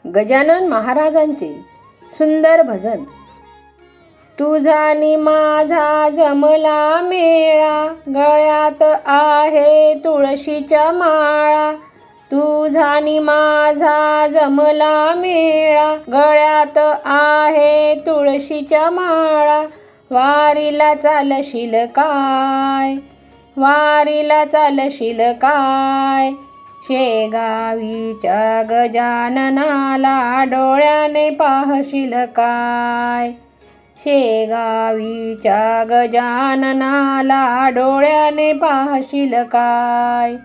गजानन महाराजांचे सुंदर भजन। तुझा नि माझा जमला मेळा, गळ्यात आहे तुळशीच्या माळा। तुझा नि माझा जमला मेळा, गळ्यात आहे तुळशीच्या माळा। वारीला चालशील काय, वारीला चालशील काय, शेगावीच्या गजाननाला डोळ्याने पाहशील काय। शेगावीच्या गजाननाला डोळ्याने पाहशील काय।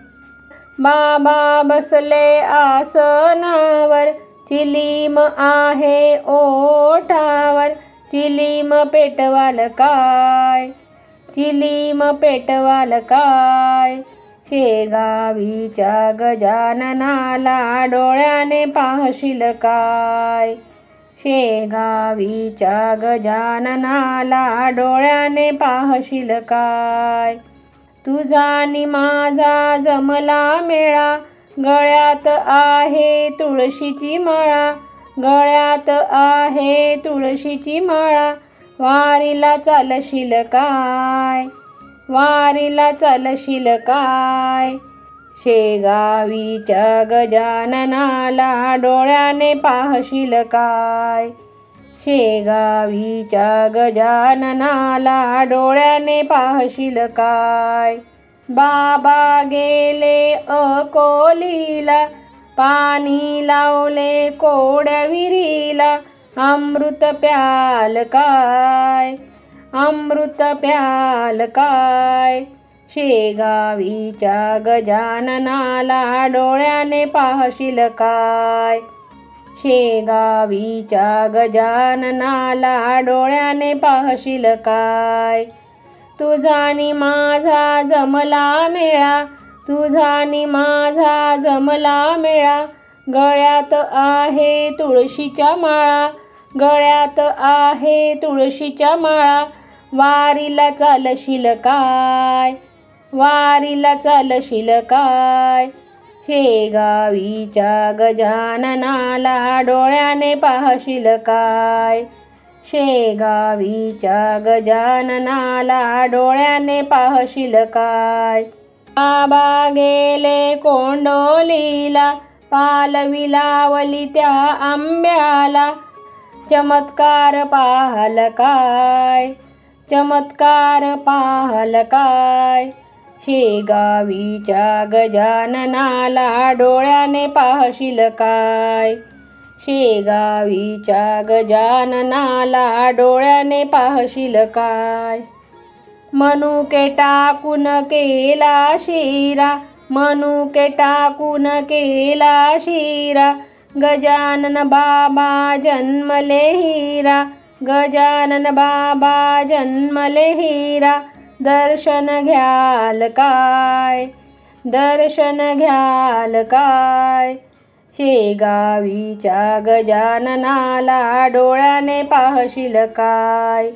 बाबा बसले आसनावर, चिलीम आहे ओठावर। चिलीम पेटवाल काय, चिलीम पेटवाल काय, शेगावीच्या गजाननाला डोळ्याने पाहशील काय। शेगावीच्या गजाननाला डोळ्याने पाहशील काय। तुझा नि माझा जमला मेळा, गळ्यात आहे तुळशीची माळा। गळ्यात आहे तुळशीची माळा, वारीला चालशील काय, वारीला चालशील काय, शेगावीच्या गजाननाला डोळ्याने पाहशील काय। शेगावीच्या गजाननाला डोळ्याने पाहशील काय। बाबा गेले अकोलीला, पाणी लावले कोड्या विहिरीला। अमृत प्याल काय, अमृत प्याल काय, शेगावीच्या गजाननाला डोळ्याने पाहशील काय। शेगावीच्या गजाननाला डोळ्याने पाहशील काय। तुझा नि माझा जमला मेळा, तुझा नि माझा जमला मेळा। गळ्यात आहे तुळशीच्या माळा, गळ्यात आहे तुळशीच्या माळा। वारीला चालशील काय, वारीला चालशील काय, शेगावीच्या गजाननाला डोळ्याने पाहशील काय। शेगावीच्या गजाननाला डोळ्याने पाहशील काय। बाबा गेले कोंडोलीला, पालवी लावली त्या आंब्याला। चमत्कार पाहल काय, चमत्कार पाहल काय, शेगावीच्या गजाननाला डोळ्याने पाहशील काय। शेगावीच्या गजाननाला डोळ्याने पाहशील काय। मनुके टाकून केला शिरा, मनुके टाकून केला शिरा। गजानन बाबा जन्मले हिरा, गजानन बाबा जन्मले हिरा। दर्शन घ्याल काय, दर्शन घ्याल काय, शेगावीच्या गजाननाला डोळ्याने पाहशील काय।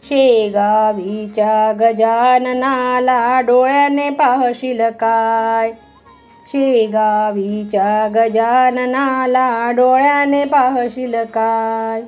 शेगावीच्या गजाननाला डोळ्याने पाहशील काय। शेगावीच्या गजाननाला डोळ्याने पाहशील काय।